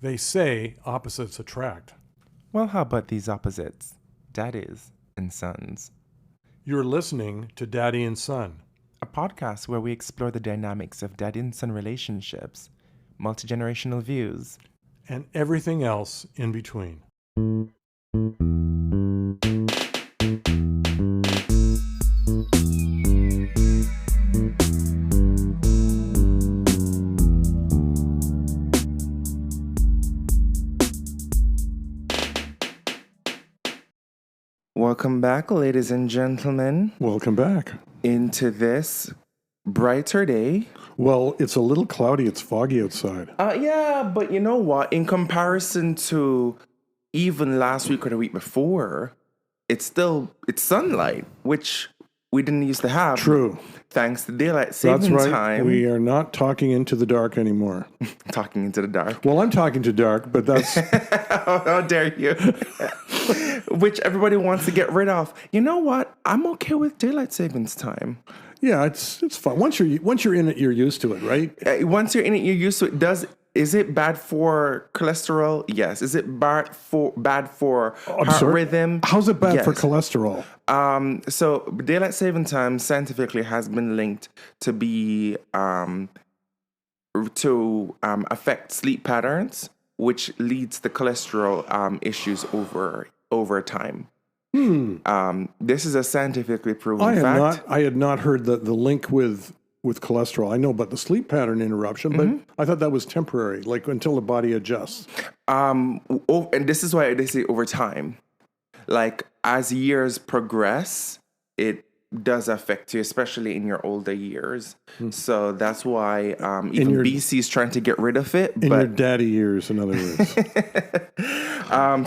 They say opposites attract. Well, how about these opposites? Daddies and sons. You're listening to Daddy and Son. A podcast where we explore the dynamics of daddy and son relationships, multi-generational views, and everything else in between. Welcome back, ladies and gentlemen, Welcome back. into this brighter day. Well, it's a little cloudy. It's foggy outside. Yeah, but you know what? In comparison to even last week or the week before, it's sunlight, which we didn't used to have. True. Thanks to daylight That's saving right. time. We are not talking into the dark anymore. Talking into the dark. Well, I'm talking to dark, but that's... How dare you? Which everybody wants to get rid of. You know what? I'm okay with daylight savings time. Yeah, it's fun. Once you're in it, you're used to it, right? Once you're in it, you're used to it. Is it bad for cholesterol? Yes. Is it bad for heart rhythm? How's it bad Yes. for cholesterol? So daylight saving time scientifically has been linked to be affect sleep patterns, which leads to cholesterol issues over time. This is a scientifically proven fact. I had not heard the link with cholesterol. I know about the sleep pattern interruption, but I thought that was temporary, like until the body adjusts. And this is why they say over time. Like as years progress, it does affect you, especially in your older years. So that's why even BC is trying to get rid of it. In your daddy years, in other words.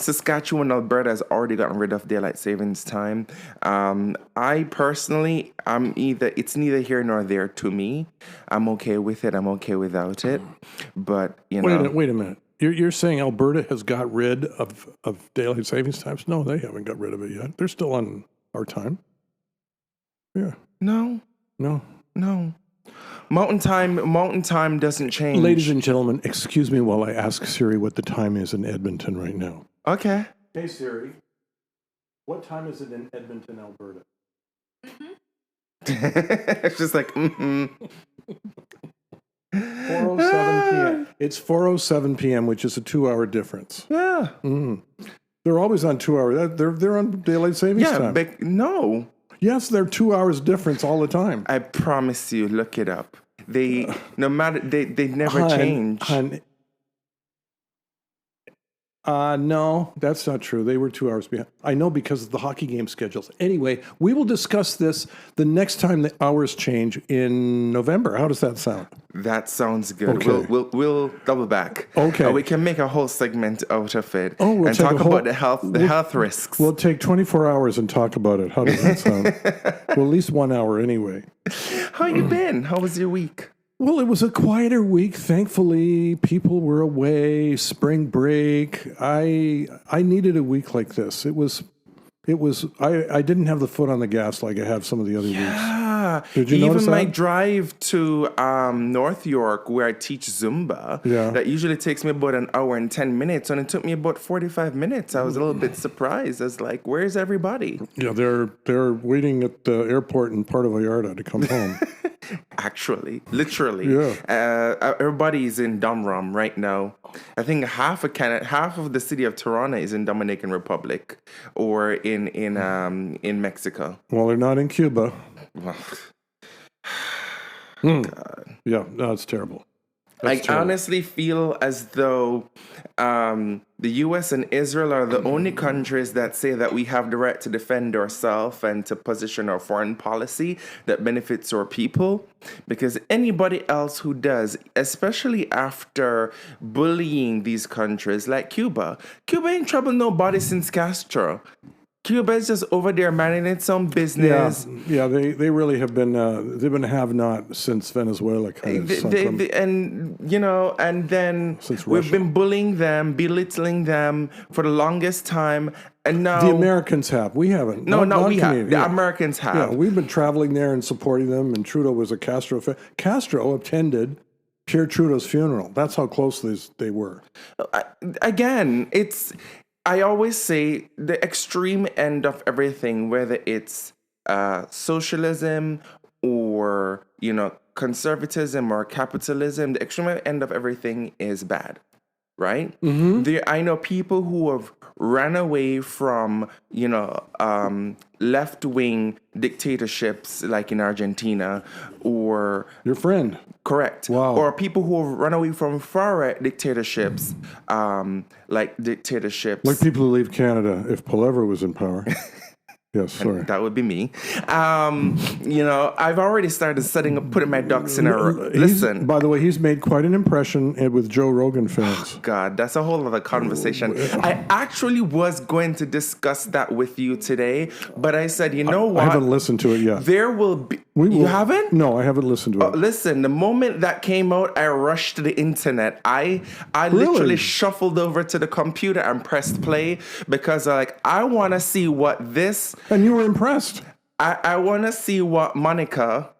Saskatchewan, Alberta has already gotten rid of daylight savings time. I personally, it's neither here nor there to me. I'm okay with it. I'm okay without it. But, Wait a minute. You're saying Alberta has got rid of daylight savings times? No, they haven't got rid of it yet. They're still on our time. Yeah. No. Mountain time doesn't change. Ladies and gentlemen, excuse me while I ask Siri what the time is in Edmonton right now. Okay. Hey Siri, what time is it in Edmonton, Alberta? It's just like, 4:07 p.m. It's 4:07 p.m., which is a 2-hour difference. Yeah. They're always on 2 hours. They're on daylight savings time. Yeah, no. Yes, they're 2 hours difference all the time. I promise you, look it up. They never change. No, that's not true. They were 2 hours behind. I know because of the hockey game schedules. Anyway, we will discuss this the next time the hours change in November. How does that sound? That sounds good. Okay. We'll double back. Okay. We can make a whole segment out of it we'll and take talk a whole- about the health risks. We'll take 24 hours and talk about it. How does that sound? Well, at least 1 hour anyway. How you been? How was your week? Well, it was a quieter week. Thankfully, people were away. Spring break. I needed a week like this. It was. I didn't have the foot on the gas like I have some of the other weeks. Yeah. Did you notice Even my that? drive to North York, where I teach Zumba, Yeah. that usually takes me about an hour and 10 minutes, and it took me about 45 minutes. I was a little bit surprised. I was like, "Where's everybody?" Yeah, they're waiting at the airport in Puerto Vallarta to come home. Actually, literally, Yeah. Everybody's in Dumrum right now. I think half of the city of Toronto is in Dominican Republic or in Mexico. Well, they're not in Cuba. God. Yeah, no, it's terrible. I That's terrible. honestly feel as though the U.S. and Israel are the only countries that say that we have the right to defend ourselves and to position our foreign policy that benefits our people. Because anybody else who does, especially after bullying these countries like Cuba ain't troubled nobody since Castro. Cuba is just over there minding its own business. Yeah, they really have been they've been have-not since Venezuela kind of sunk them. And then Since we've Russia. been bullying them, belittling them for the longest time, and now The Americans have. We haven't. No, not we have. Canadian. The Yeah. Americans have. Yeah, we've been traveling there and supporting them, and Trudeau was a Castro fan. Castro attended Pierre Trudeau's funeral. That's how close they were. Again, I always say the extreme end of everything, whether it's socialism or, conservatism or capitalism, the extreme end of everything is bad, right? I know people who have ran away from, left-wing dictatorships like in Argentina or... Your friend. Correct. Wow. Or people who have run away from far-right dictatorships, like dictatorships... Like people who leave Canada if Pullever was in power. Yes, sorry. That would be me. I've already started putting my ducks in a row. Listen. By the way, he's made quite an impression with Joe Rogan fans. God, that's a whole other conversation. I actually was going to discuss that with you today, but I said, you know what? I haven't listened to it yet. There will be... You haven't? No, I haven't listened to it. Listen, the moment that came out, I rushed to the internet. I literally shuffled over to the computer and pressed play because I want to see what this... And you were impressed. I want to see what Monica,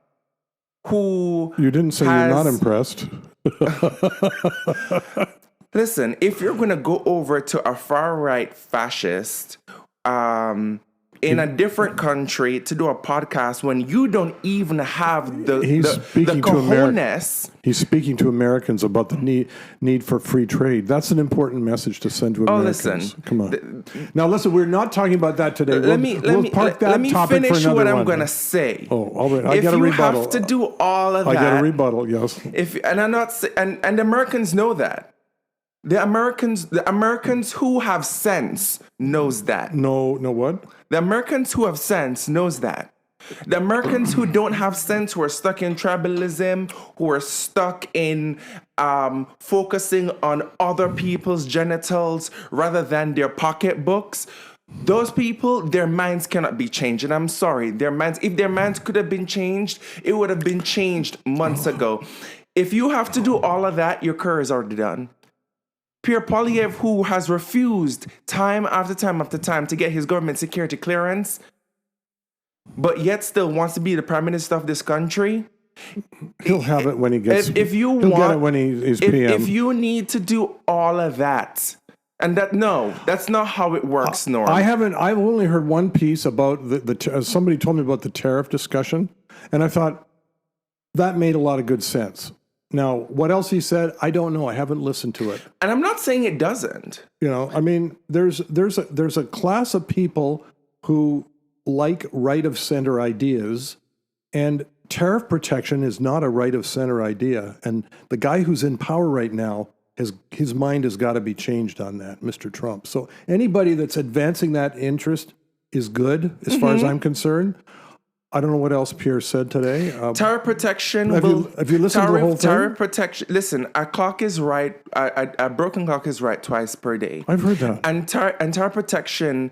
who... You didn't say you're not impressed. Listen, if you're going to go over to a far-right fascist... in a different country to do a podcast when you don't even have the cojones. He's speaking to Americans about the need for free trade. That's an important message to send to Americans. Listen. Come on. Now, listen, we're not talking about that today. Let me finish what I'm going to say. Oh, all right. I got a rebuttal. If you have to do all of that. I got a rebuttal, yes. And the Americans know that. The Americans who have sense knows that. No, what? The Americans who have sense knows that. The Americans who don't have sense, who are stuck in tribalism, who are stuck in focusing on other people's genitals rather than their pocketbooks, those people, their minds cannot be changed. And I'm sorry, if their minds could have been changed, it would have been changed months ago. If you have to do all of that, your career is already done. Pierre Poilievre, who has refused time after time after time to get his government security clearance, but yet still wants to be the prime minister of this country. He'll have it when he gets. He'll get it when he's PM. If you need to do all of that, and that's not how it works, Norm. I've only heard one piece about somebody told me about the tariff discussion, and I thought that made a lot of good sense. Now, what else he said, I don't know. I haven't listened to it. And I'm not saying it doesn't. There's a class of people who like right of center ideas, and tariff protection is not a right of center idea. And the guy who's in power right now, his mind has got to be changed on that, Mr. Trump. So anybody that's advancing that interest is good, as far as I'm concerned. I don't know what else Pierre said today. Tariff protection. Have you listened to the whole thing? Tariff protection. Listen, a clock is right. A broken clock is right twice per day. I've heard that. And tariff protection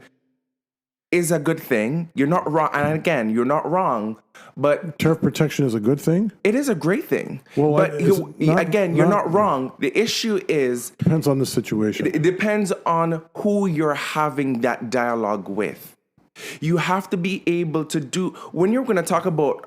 is a good thing. You're not wrong. And again, you're not wrong. But tariff protection is a good thing? It is a great thing. Well, but you're not wrong. The issue is... Depends on the situation. It depends on who you're having that dialogue with. You have to be able to do... When you're going to talk about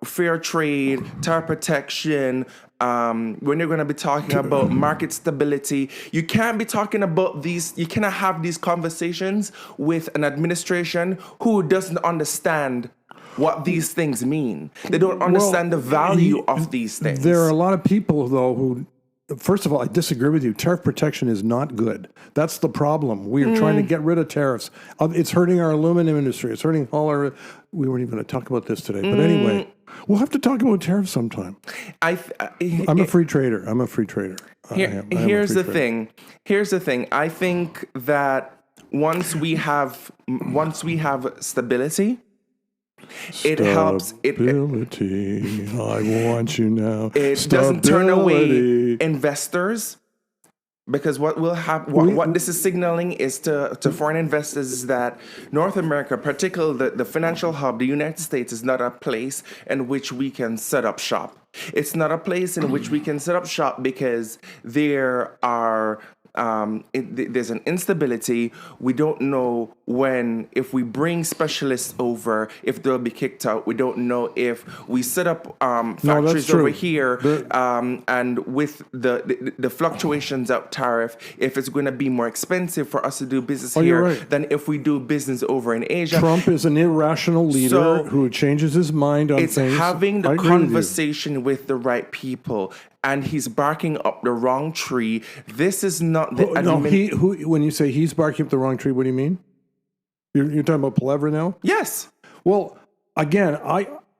fair trade, tariff protection, when you're going to be talking about market stability, you can't be talking about these... You cannot have these conversations with an administration who doesn't understand what these things mean. They don't understand the value of these things. There are a lot of people, though, who... First of all, I disagree with you. Tariff protection is not good. That's the problem. We are trying to get rid of tariffs. It's hurting our aluminum industry. It's hurting all our... We weren't even going to talk about this today. But anyway, we'll have to talk about tariffs sometime. I'm a free trader. Here's the thing. I think that once we have stability... It helps. Stability. I want you now. It doesn't turn away investors, because what will happen? What this is signaling is to foreign investors is that North America, particularly the financial hub, the United States, is not a place in which we can set up shop. It's not a place in which we can set up shop because there are there's an instability. We don't know if we bring specialists over, if they'll be kicked out. We don't know if we set up factories true. over here, and with the fluctuations of tariff, if it's going to be more expensive for us to do business you're here right. than if we do business over in Asia. Trump is an irrational leader So, who changes his mind on It's things. having I the agree with you. conversation with the right people, and he's barking up the wrong tree. This is not the When you say he's barking up the wrong tree, what do you mean? You're talking about Palaver now? Yes. Well, again,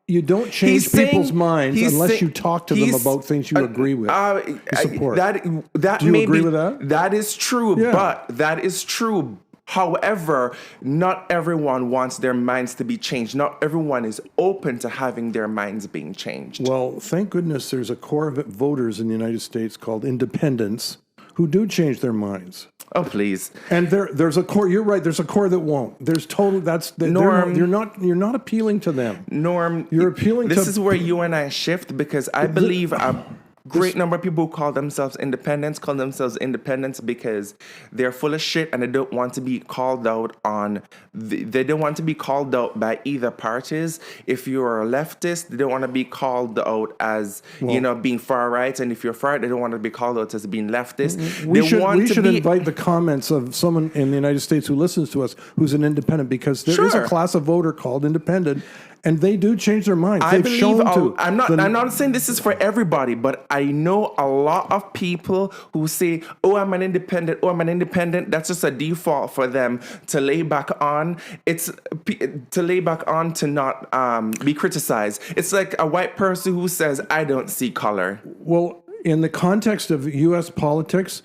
you don't change He's people's saying- minds he's unless saying- you talk to them he's- about things you agree with. You support. That Do you may agree be, with that? That is true, Yeah. but that is true. However, not everyone wants their minds to be changed. Not everyone is open to having their minds being changed. Well, thank goodness there's a core of voters in the United States called independents who do change their minds. Oh, please. And there's a core. You're right. There's a core that won't. There's total. Norm. You're not appealing to them. Norm, You're appealing this to. is where you and I shift, because I believe a great number of people who call themselves independents because they're full of shit and they don't want to be called out on. They don't want to be called out by either parties. If you're a leftist, they don't want to be called out as being far right, and if you're far right, they don't want to be called out as being leftist. We should invite the comments of someone in the United States who listens to us who's an independent, because there is a Sure. class of voter called independent, and they do change their minds. I They've believe shown to. I'm not saying this is for everybody, but I know a lot of people who say, "Oh, I'm an independent. Oh, I'm an independent." That's just a default for them to lay back on. It's to lay back on to not be criticized. It's like a white person who says, "I don't see color." Well, in the context of U.S. politics,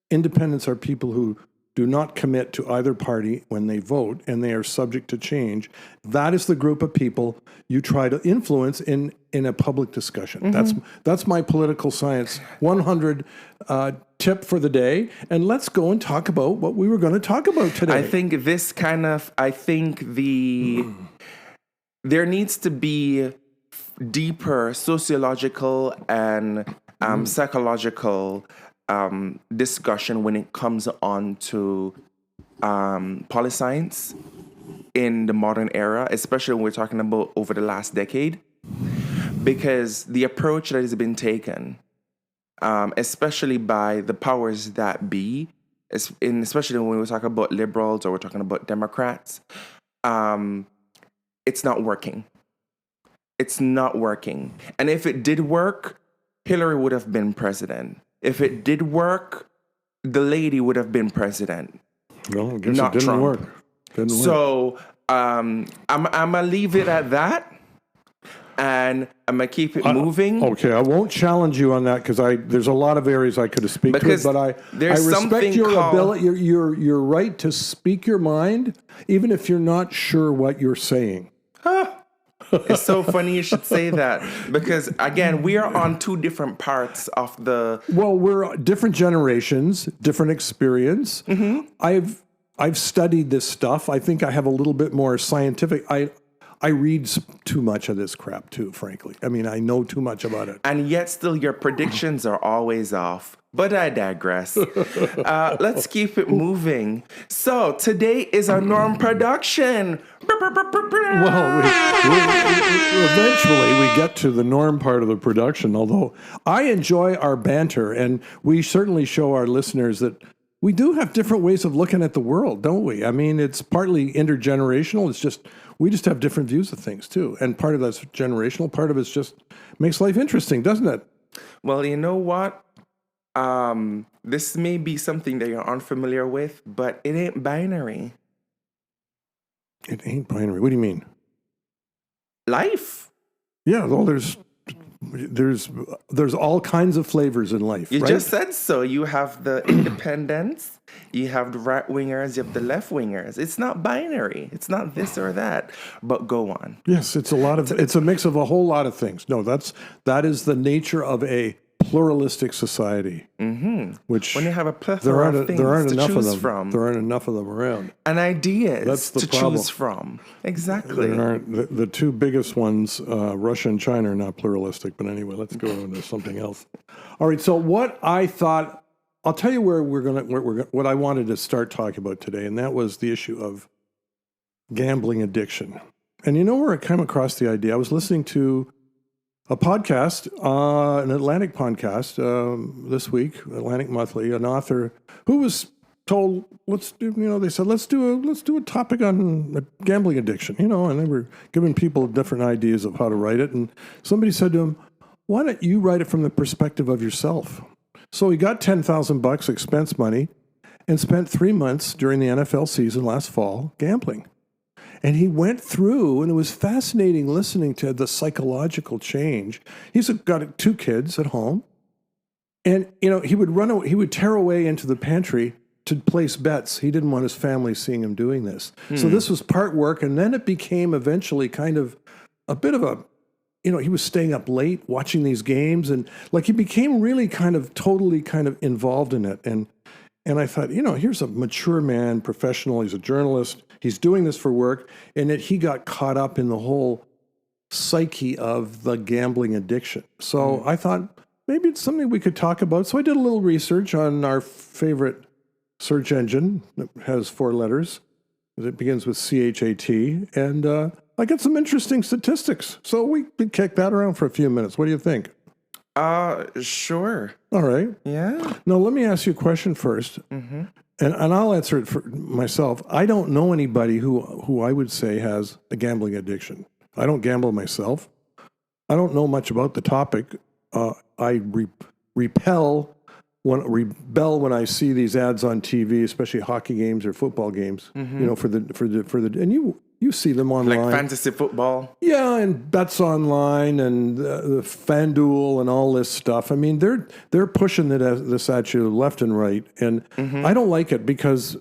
independents are people who do not commit to either party when they vote, and they are subject to change. That is the group of people you try to influence in a public discussion. That's my political science 100 tip for the day. And let's go and talk about what we were going to talk about today. There needs to be deeper sociological and psychological discussion when it comes on to polyscience in the modern era, especially when we're talking about over the last decade, because the approach that has been taken, especially by the powers that be, especially when we talk about liberals or we're talking about Democrats, it's not working. It's not working. And if it did work, Hillary would have been president. If it did work, the lady would have been president. Well, I guess not it didn't Trump. work. So I'm gonna leave it at that, and I'm gonna keep it moving. Okay, I won't challenge you on that because there's a lot of areas I could have speak Because to it, but I there's respect something your called- ability, your right to speak your mind, even if you're not sure what you're saying. It's so funny you should say that, because again, we are on two different parts of the. Well, we're different generations, different experience. Mm-hmm. I've studied this stuff. I think I have a little bit more scientific. I read too much of this crap too, frankly. I mean, I know too much about it. And yet still your predictions are always off. But I digress. Let's keep it moving. So today is our Norm production. Well, eventually we get to the Norm part of the production, although I enjoy our banter, and we certainly show our listeners that we do have different ways of looking at the world, don't we? I mean, it's partly intergenerational. It's just, we just have different views of things too. And part of that's generational, part of it's just makes life interesting, doesn't it? Well, you know what? This may be something that you're unfamiliar with, but it ain't binary. It ain't binary. What do you mean? Life. Yeah, well, there's all kinds of flavors in life. You right? just said so. You have the independents, you have the right wingers, you have the left wingers. It's not binary. It's not this or that. But go on. Yes, it's a mix of a whole lot of things. No, that is the nature of a pluralistic society. Mm-hmm. Which when you have a plethora of things to choose from, there aren't enough of them around, and ideas to problem. Choose from. Exactly. There aren't the two biggest ones, Russia and China, are not pluralistic. But anyway, let's go into something else. All right. So what I thought I'll tell you what I wanted to start talking about today, and that was the issue of gambling addiction. And you know where I came across the idea? I was listening to a podcast, an Atlantic podcast this week, Atlantic Monthly, an author who was told, they said, let's do a topic on gambling addiction, and they were giving people different ideas of how to write it. And somebody said to him, why don't you write it from the perspective of yourself? So he got $10,000 expense money and spent 3 months during the NFL season last fall gambling. And he went through, and it was fascinating listening to the psychological change. He's got 2 kids at home. And, he would tear away into the pantry to place bets. He didn't want his family seeing him doing this. So this was part work. And then it became eventually kind of a bit of a, he was staying up late watching these games. And he became really totally involved in it. And I thought, here's a mature man, professional. He's a journalist. He's doing this for work. And that he got caught up in the whole psyche of the gambling addiction. So I thought maybe it's something we could talk about. So I did a little research on our favorite search engine that has 4 letters. It begins with CHAT. And I got some interesting statistics. So we could kick that around for a few minutes. What do you think? Sure. All right. Yeah. Now, let me ask you a question first. Mm-hmm. And I'll answer it for myself. I don't know anybody who I would say has a gambling addiction. I don't gamble myself. I don't know much about the topic. I rebel when I see these ads on TV, especially hockey games or football games. Mm-hmm. For the and you see them online, like fantasy football. Yeah, and bets online and the FanDuel and all this stuff. I mean, they're pushing this at you left and right, and I don't like it because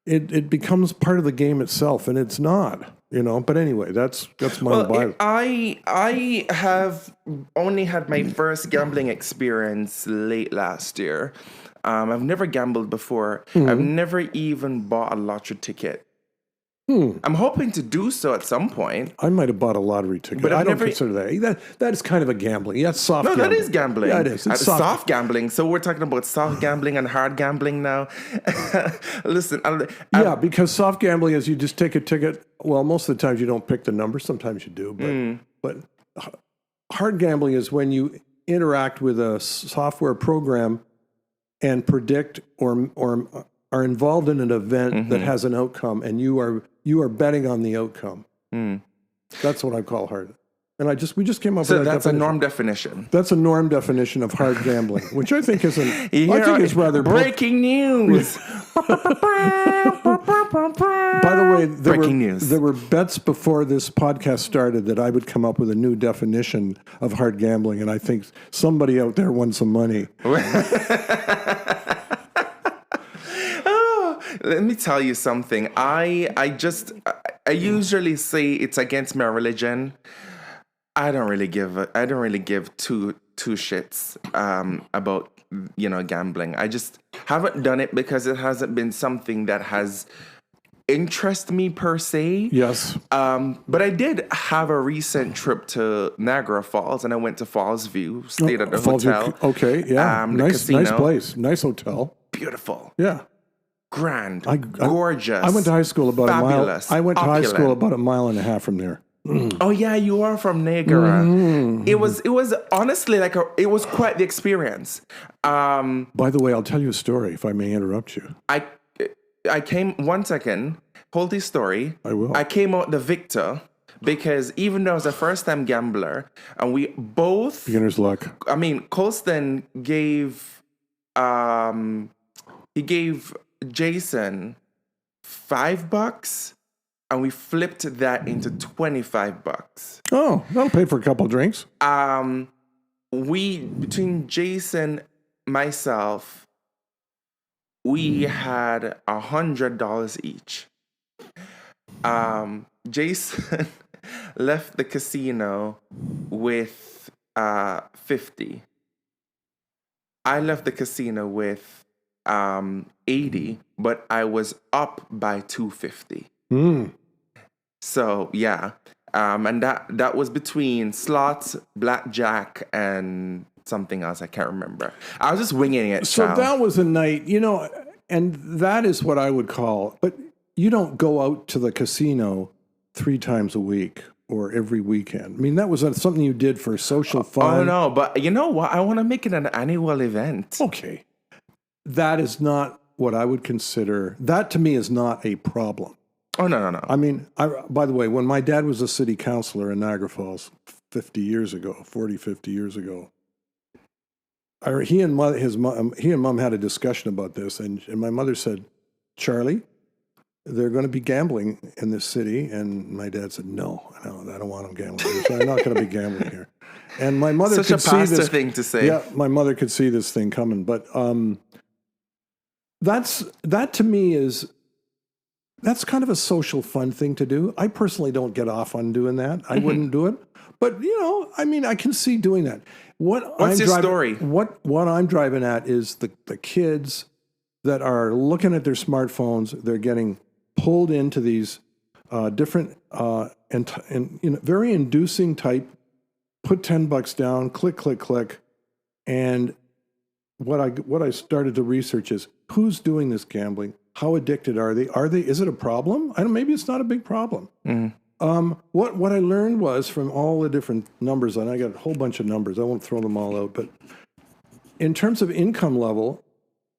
it becomes part of the game itself, and it's not. But anyway, that's my bias. I have only had my first gambling experience late last year. I've never gambled before. Mm-hmm. I've never even bought a lottery ticket. I'm hoping to do so at some point. I might have bought a lottery ticket, but I don't consider that. That is kind of a gambling. Yeah, it's soft gambling. No, that is gambling. Yeah, it is. It's soft gambling. So we're talking about soft gambling and hard gambling now. Listen. Because soft gambling is you just take a ticket. Well, most of the times you don't pick the number. Sometimes you do. But hard gambling is when you interact with a software program and predict or are involved in an event that has an outcome, and you are betting on the outcome. That's what I call hard. And we just came up with that. So that's a norm definition. That's a norm definition of hard gambling, which I think is is rather breaking news. By the way, there were bets before this podcast started that I would come up with a new definition of hard gambling, and I think somebody out there won some money. Let me tell you something. I usually say it's against my religion. I don't really give two shits about gambling. I just haven't done it because it hasn't been something that has interested me per se. Yes. But I did have a recent trip to Niagara Falls, and I went to Falls View, stayed at the hotel. Okay, yeah. Nice place. Nice hotel. Beautiful. Yeah. Grand, gorgeous. I went to high school about fabulous, a mile. I went to opulent. high school about a mile and a half from there. Oh yeah, you are from Niagara. It was honestly it was quite the experience. By the way, I'll tell you a story if I may interrupt you. I came 1 second. Hold this story. I will. I came out the victor because even though I was a first time gambler, and we both beginner's luck. I mean, Colston gave he gave Jason $5, and we flipped that into $25. Oh, that'll pay for a couple of drinks. Between Jason, myself, we had $100 each. Jason left the casino with $50. I left the casino with $80, but I was up by $250. So yeah, and that was between slots, blackjack, and something else. I can't remember. I was just winging it. So Sal. that was a night, and that is what I would call, but you don't go out to the casino 3 times a week or every weekend. I mean, that was something you did for social fun. Oh, no, but you know what? I want to make it an annual event. Okay. That is not what I would consider, that to me is not a problem. Oh, no. I mean, by the way, when my dad was a city councilor in Niagara Falls 40, 50 years ago, he and mom had a discussion about this, and my mother said, Charlie, they're going to be gambling in this city. And my dad said, no, I don't want them gambling here, so I'm not going to be gambling here. And my mother Such a could see pastor this thing to say. Yeah, my mother could see this thing coming. But that to me that's kind of a social fun thing to do. I personally don't get off on doing that. I wouldn't do it. But, I mean, I can see doing that. What's your story? What I'm driving at is the kids that are looking at their smartphones. They're getting pulled into these different and very inducing type, put $10 down, click, click, click. And what I started to research is who's doing this gambling? How addicted are they? Is it a problem? Maybe it's not a big problem. What I learned was from all the different numbers, and I got a whole bunch of numbers. I won't throw them all out, but in terms of income level,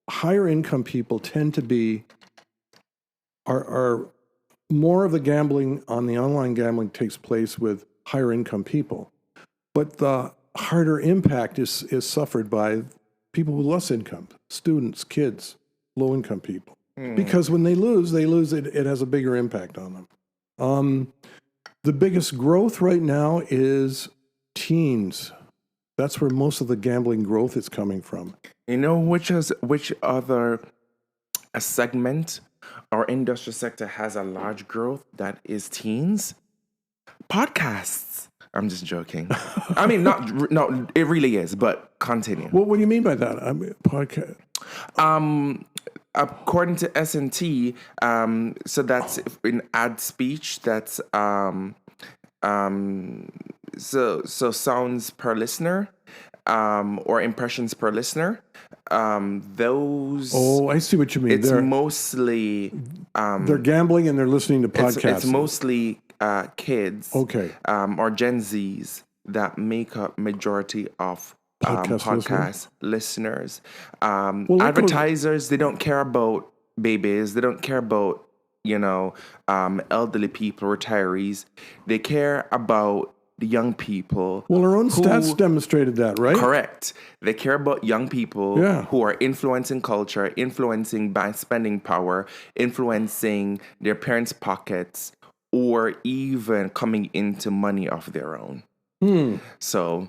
higher income people tend to are more of the gambling on the online gambling takes place with higher income people, but the harder impact is suffered by people with less income, students, kids, low income people. Because when they lose, it has a bigger impact on them. The biggest growth right now is teens. That's where most of the gambling growth is coming from. You know which other a segment or industrial sector has a large growth that is teens? Podcasts. I'm just joking. I mean, no, it really is, but continue. Well, what do you mean by that? I mean, podcast. According to S&T, so that's in ad speech. That's so sounds per listener, or impressions per listener. Those. Oh, I see what you mean. It's mostly they're gambling and they're listening to podcasts. It's mostly kids, okay, or Gen Zs that make up majority of podcast listeners. Advertisers, they don't care about babies. They don't care about, elderly people, retirees. They care about the young people. Well, our own stats demonstrated that, right? Correct. They care about young people who are influencing culture, influencing by spending power, influencing their parents' pockets, or even coming into money of their own. So,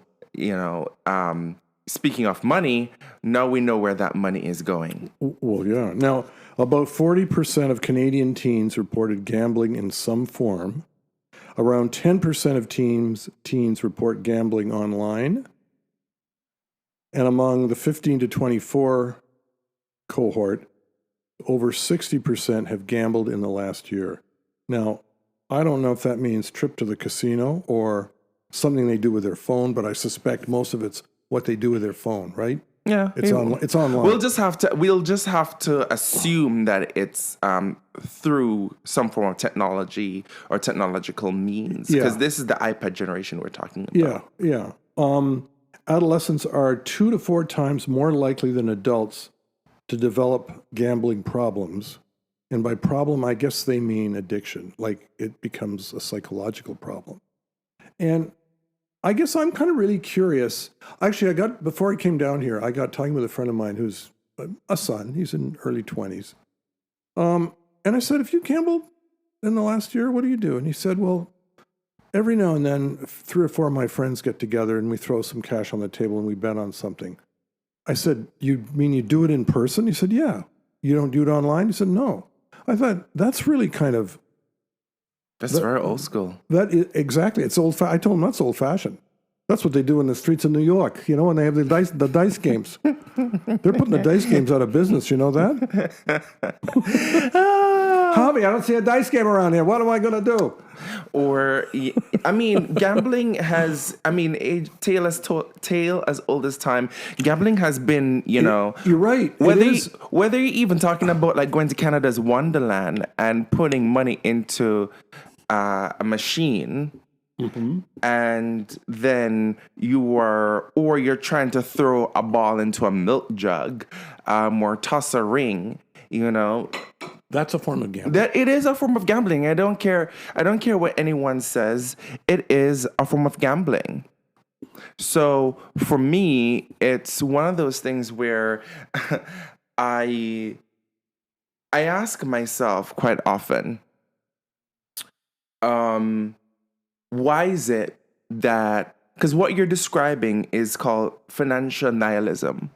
speaking of money, now we know where that money is going. Well, yeah. Now, about 40% of Canadian teens reported gambling in some form. Around 10% of teens report gambling online. And among the 15 to 24 cohort, over 60% have gambled in the last year. Now, I don't know if that means trip to the casino or something they do with their phone, but I suspect most of it's what they do with their phone, right? Yeah, it's online. We'll just have to assume that it's through some form of technology or technological means, because this is the iPad generation we're talking about. Yeah. Adolescents are 2 to 4 times more likely than adults to develop gambling problems. And by problem, I guess they mean addiction, like it becomes a psychological problem. And I guess I'm kind of really curious. Actually, before I came down here, I got talking with a friend of mine who's a son. He's in early 20s. And I said, if you gambled in the last year, what do you do? And he said, well, every now and then 3 or 4 of my friends get together and we throw some cash on the table and we bet on something. I said, you mean you do it in person? He said, yeah. You don't do it online? He said, no. I thought, that's really kind of... That's very old school. Exactly. It's I told them that's old-fashioned. That's what they do in the streets of New York, when they have the dice games. They're putting the dice games out of business, you know that? Javi, I don't see a dice game around here. What am I going to do? Or, I mean, gambling has, I mean, tale as old as time. Gambling has been, you know. You're right. Whether you're even talking about like going to Canada's Wonderland and putting money into a machine, and then you're trying to throw a ball into a milk jug, or toss a ring, you know. That's a form of gambling. That it is a form of gambling. I don't care what anyone says. It is a form of gambling. So for me, it's one of those things where I ask myself quite often, why is it that, because what you're describing is called financial nihilism.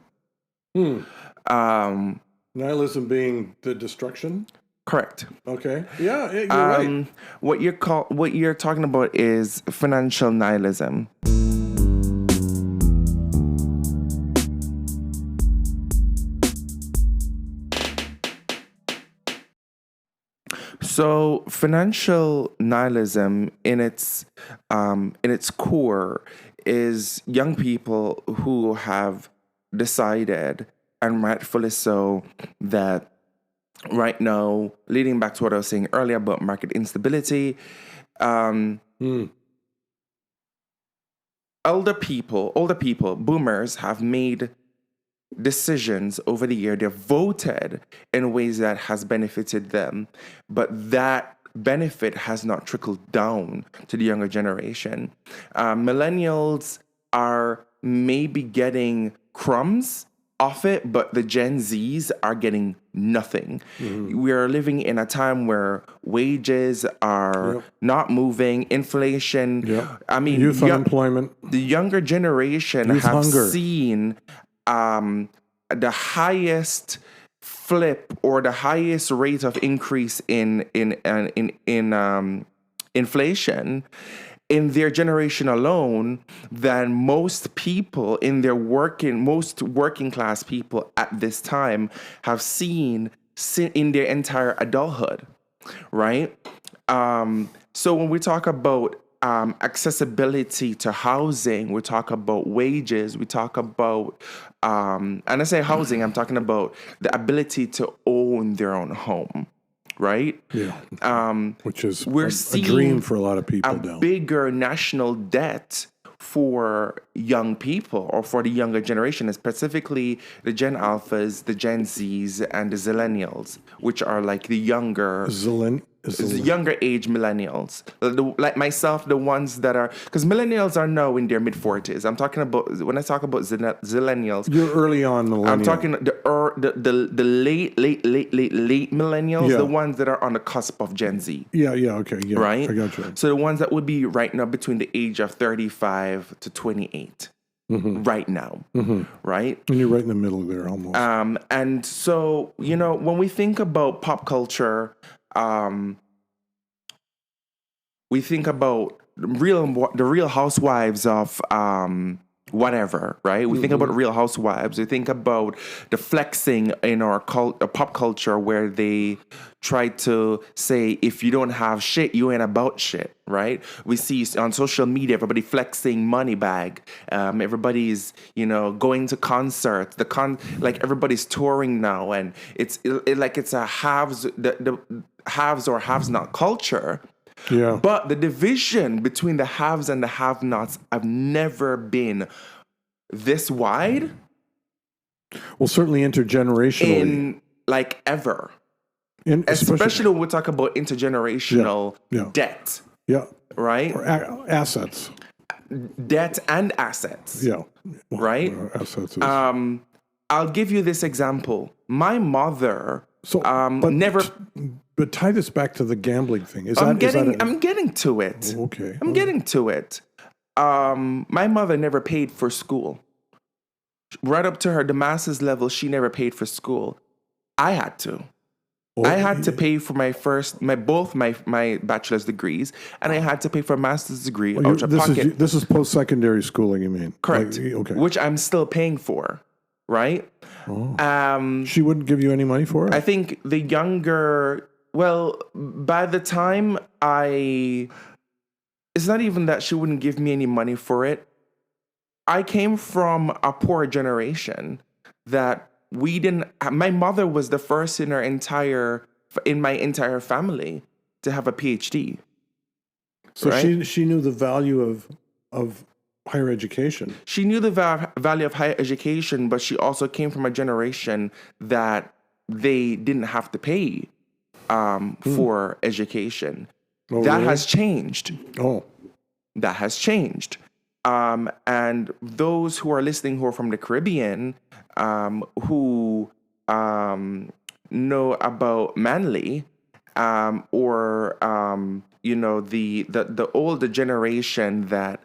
Nihilism being the destruction? Correct. Okay. Yeah, you're right. What you're talking about is financial nihilism. So financial nihilism in its core is young people who have decided, and rightfully so, that right now, leading back to what I was saying earlier about market instability, older people, boomers, have made decisions over the year. They've voted in ways that has benefited them, but that benefit has not trickled down to the younger generation. Millennials are maybe getting crumbs off it, but the Gen Zs are getting nothing. We are living in a time where wages are not moving, inflation. I mean, youth unemployment. The younger generation have seen the highest flip or the highest rate of increase in inflation in their generation alone than most people in their most working class people at this time have seen in their entire adulthood, right? So when we talk about accessibility to housing, we talk about wages, we talk about, and I say housing, I'm talking about the ability to own their own home, right? Yeah. Which is we're a dream for a lot of people now. Bigger national debt for young people or for the younger generation, specifically the Gen Alphas, the Gen Zs, and the Zillennials, which are like the younger younger age millennials, like myself, the ones that are, because millennials are now in their mid-40s. I'm talking about, when I talk about zillennials, you're early on millennial. I'm talking the late millennials, the ones that are on the cusp of Gen Z. Okay, right. I got you. So the ones that would be right now between the age of 35 to 28. Right now, right? And you're right in the middle there almost. And so, you know, when we think about pop culture, we think about the Real Housewives of whatever, right? We think about Real Housewives. We think about the flexing in our pop culture, where they try to say, if you don't have shit, you ain't about shit, right? We see on social media everybody flexing money bag. Everybody's, you know, going to concerts. Like everybody's touring now, and it's a the haves or haves not culture. Yeah. But the division between the haves and the have-nots have never been this wide. Well, certainly intergenerationally. In like ever. Especially when we talk about intergenerational debt. Yeah. Right? Or assets. Debt and assets. Yeah. Well, right? Assets is... I'll give you this example. My mother But tie this back to the gambling thing. I'm getting to it. Okay. I'm getting to it. My mother never paid for school. Right up to the master's level, she never paid for school. I had to. I had to pay for both my bachelor's degrees, and I had to pay for a master's degree out of pocket. This is post-secondary schooling, you mean? Correct. Okay. Which I'm still paying for, right? Oh. She wouldn't give you any money for it? I think the younger Well, by the time it's not even that she wouldn't give me any money for it. I came from a poor generation that we didn't. My mother was the first in my entire family to have a PhD. So Right? she knew the value of higher education. She knew the value of higher education, but she also came from a generation that they didn't have to pay for education. Oh, That really? has changed. Oh, That has changed. And those who are listening who are from the Caribbean, who know about Manly, or the older generation that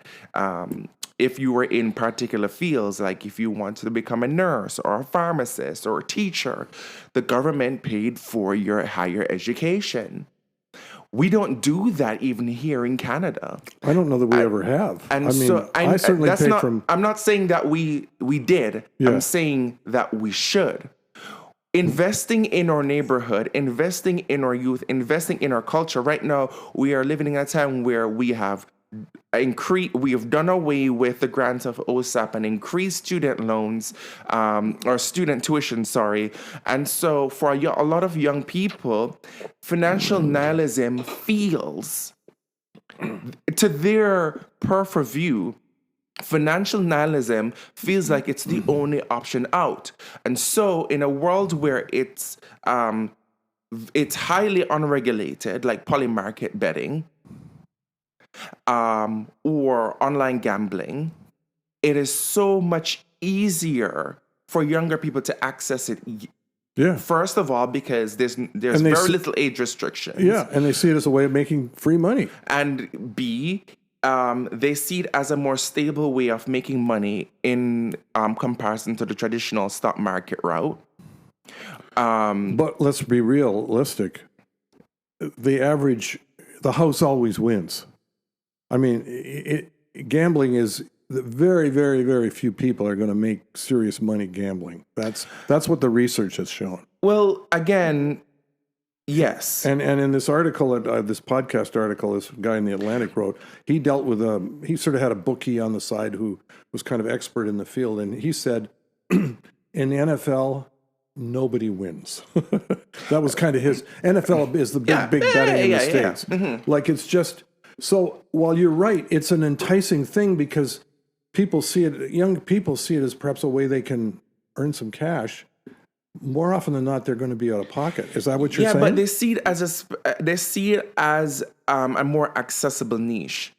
if you were in particular fields, like if you wanted to become a nurse or a pharmacist or a teacher, the government paid for your higher education. We don't do that even here in Canada. I don't know that we ever have. And I mean, so I certainly that's paid not, from. I'm not saying that we did. Yeah. I'm saying that we should. Investing in our neighborhood, investing in our youth, investing in our culture. Right now, we are living in a time where we have done away with the grant of OSAP and increased student loans, or student tuition, sorry. And so for a lot of young people, financial nihilism feels, to their peripheral view, financial nihilism feels like it's the only option out. And so in a world where it's highly unregulated, like polymarket betting, or online gambling, it is so much easier for younger people to access it. Yeah. First of all, because there's very little age restrictions. Yeah, and they see it as a way of making free money. And B, they see it as a more stable way of making money in comparison to the traditional stock market route. But let's be realistic. The house always wins. I mean, gambling is very, very, very few people are going to make serious money gambling. That's what the research has shown. Well, again, yes. And in this article, this podcast article, this guy in the Atlantic wrote, he dealt with he sort of had a bookie on the side who was kind of expert in the field, and he said, in the NFL, nobody wins. That was kind of his. NFL is the big betting in the States. Mm-hmm. Like, it's just, so while you're right, it's an enticing thing because young people see it as perhaps a way they can earn some cash. More often than not, they're going to be out of pocket. Is that what you're saying? Yeah, but they see it as a more accessible niche.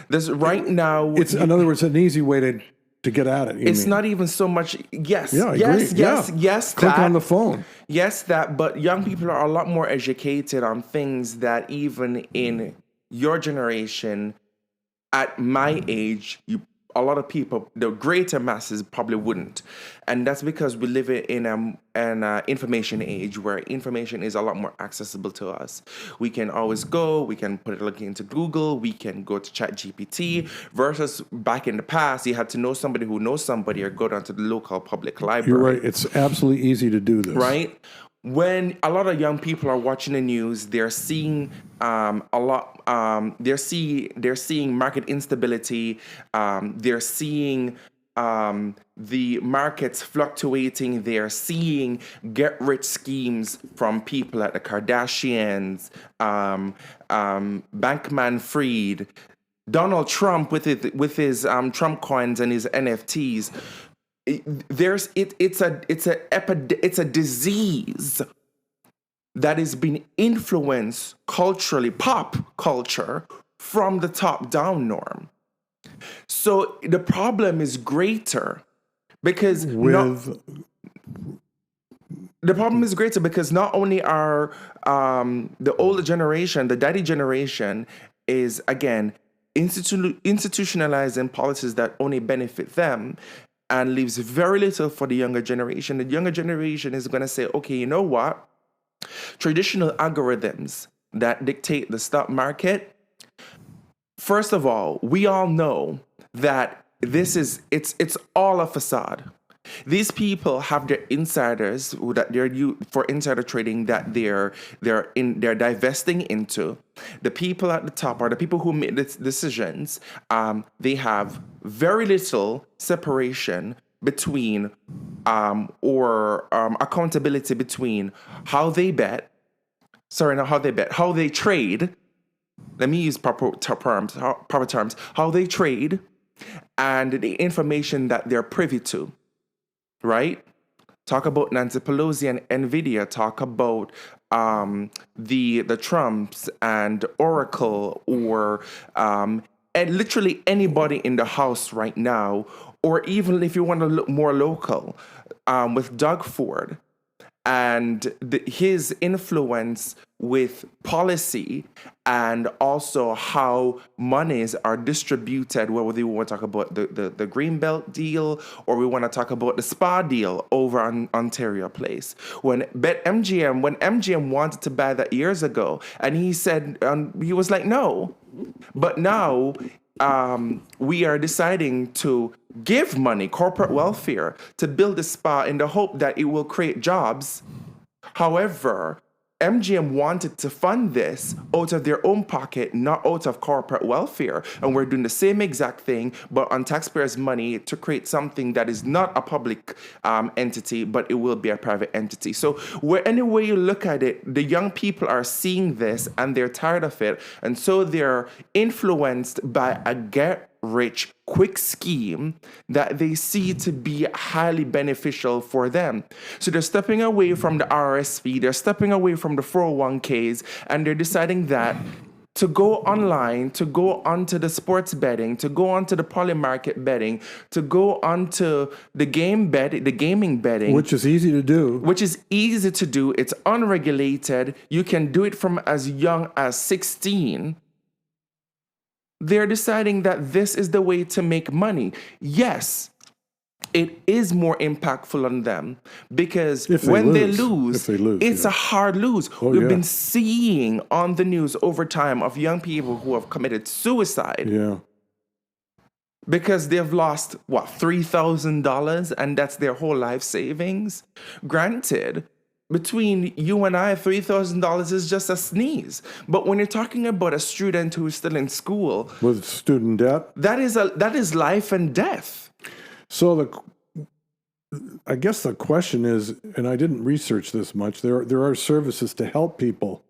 There's right now. It's in other words, an easy way to get at it. It's not even so much. Yes, yeah, I yes, agree. yes, yeah. yes. Click on the phone. Yes, that. But young people are a lot more educated on things that even in your generation, at my age, a lot of people, the greater masses, probably wouldn't. And that's because we live in an information age where information is a lot more accessible to us. We can always we can put it looking into Google, we can go to ChatGPT, versus back in the past, you had to know somebody who knows somebody or go down to the local public library. You're right. It's absolutely easy to do this. Right? When a lot of young people are watching the news, they're seeing they're seeing market instability. They're seeing the markets fluctuating. They're seeing get-rich schemes from people like the Kardashians, Bankman-Fried, Donald Trump with his Trump coins and his NFTs. It's a disease that is being influenced culturally, pop culture, from the top down norm. So the problem is greater because the problem is greater because not only are the older generation, the daddy generation, is again institutionalizing policies that only benefit them and leaves very little for the younger generation. The younger generation is going to say, okay, you know what? Traditional algorithms that dictate the stock market, first of all, we all know that it's all a facade. These people have their insiders that for insider trading that they're divesting into. The people at the top are the people who make the decisions. They have very little separation between accountability between how they bet. Sorry, not how they bet, how they trade. Let me use proper terms. How they trade and the information that they're privy to, right? Talk about Nancy Pelosi and Nvidia. Talk about the Trumps and Oracle, or and literally anybody in the House right now, or even if you want to look more local, with Doug Ford and his influence with policy, and also how monies are distributed, whether we want to talk about the Greenbelt deal or we want to talk about the SPA deal over on Ontario Place. When MGM wanted to buy that years ago, and he said, he was like, no. But now we are deciding to give money, corporate welfare, to build a spa in the hope that it will create jobs. However, MGM wanted to fund this out of their own pocket, not out of corporate welfare. And we're doing the same exact thing, but on taxpayers' money to create something that is not a public entity, but it will be a private entity. So any way you look at it, the young people are seeing this and they're tired of it. And so they're influenced by a get-rich quick scheme that they see to be highly beneficial for them. So they're stepping away from the RSP, they're stepping away from the 401ks, and they're deciding that to go online, to go onto the sports betting, to go onto the polymarket betting, to go onto the gaming betting. Which is easy to do. It's unregulated. You can do it from as young as 16. They're deciding that this is the way to make money. Yes, it is more impactful on them because when they lose, it's a hard lose. We've been seeing on the news over time of young people who have committed suicide. Yeah. Because they've lost, $3,000, and that's their whole life savings. Granted, between you and I, $3,000 is just a sneeze. But when you're talking about a student who's still in school with student debt, that is life and death. So I guess the question is, and I didn't research this much, there are services to help people,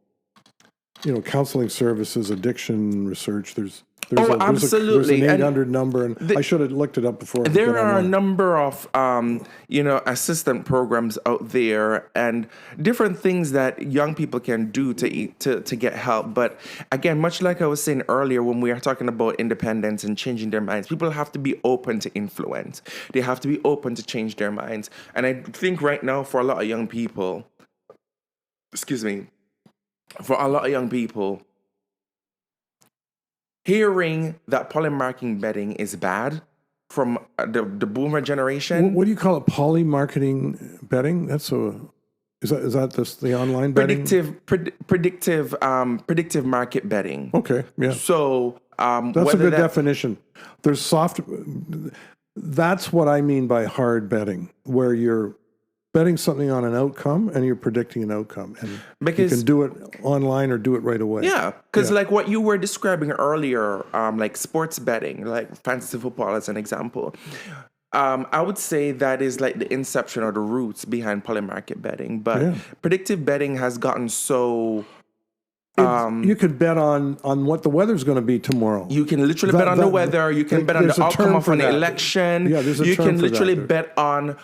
counseling services, addiction research. There's absolutely. There's an 800 number, and I should have looked it up before. There are a number of, assistant programs out there and different things that young people can do to get help. But again, much like I was saying earlier, when we are talking about independence and changing their minds, people have to be open to influence. They have to be open to change their minds. And I think right now for a lot of young people, hearing that polymarketing betting is bad from the boomer generation. What do you call it? Polymarketing betting? Is that the online betting? Predictive market betting. Okay, yeah. So that's a good definition. There's that's what I mean by hard betting, where you're betting something on an outcome and you're predicting an outcome, and you can do it online or do it right away. Yeah, because like what you were describing earlier, like sports betting, like fantasy football as an example, I would say that is like the inception or the roots behind polymarket betting. But predictive betting has gotten so... you could bet on what the weather's going to be tomorrow. You can literally bet on the weather. You can bet on the outcome of an election. Yeah, there's a you term can for literally that. bet on...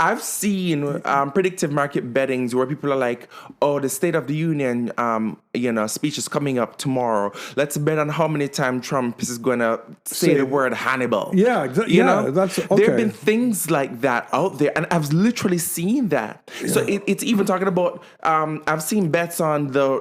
I've seen predictive market bettings where people are like, oh, the State of the Union, speech is coming up tomorrow. Let's bet on how many times Trump is going to say the word Hannibal. Yeah, exactly. That's okay. There have been things like that out there, and I've literally seen that. Yeah. So it's even talking about, I've seen bets on the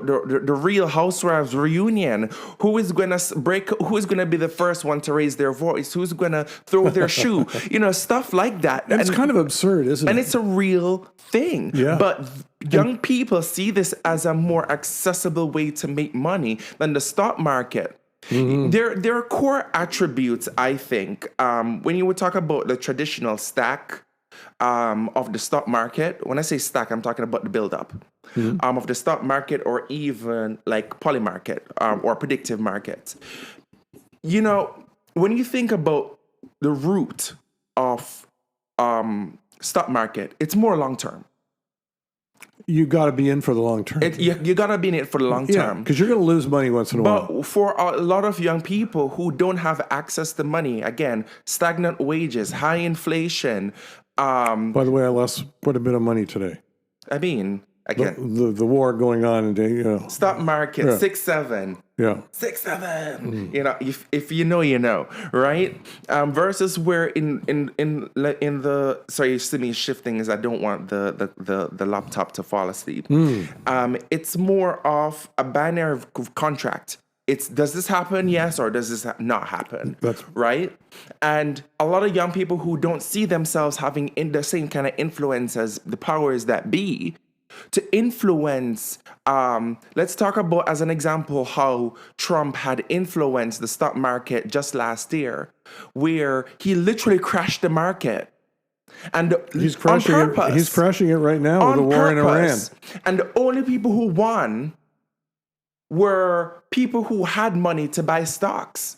Real Housewives reunion. Who is going to be the first one to raise their voice? Who's going to throw their shoe? Stuff like that. It's kind of absurd, isn't it? And it's a real thing. Yeah. But young people see this as a more accessible way to make money than the stock market. Mm-hmm. There are core attributes, I think, when you would talk about the traditional stack, of the stock market. When I say stack, I'm talking about the build-up of the stock market, or even like poly market or predictive markets. You know, when you think about the root of stock market, it's more long term. You got to be in for the long term. You got to be in it for the long Yeah, term. because you're going to lose money once in a while. But for a lot of young people who don't have access to money, again, stagnant wages, high inflation. By the way, I lost quite a bit of money today. I mean, again, The war going on, and stock market, Yeah. 6-7. yeah. 6-7. You know, if you know, you know, right? Versus where in the, sorry, you see me shifting, is I don't want the laptop to fall asleep. It's more of a binary contract. It's, does this happen? Yes, or does this not happen? That's right. And a lot of young people who don't see themselves having in the same kind of influence as the powers that be to influence. Let's talk about, as an example, how Trump had influenced the stock market just last year, where he literally crashed the market. And he's crashing on purpose, it. He's crashing it right now with the war in Iran. And the only people who won were people who had money to buy stocks.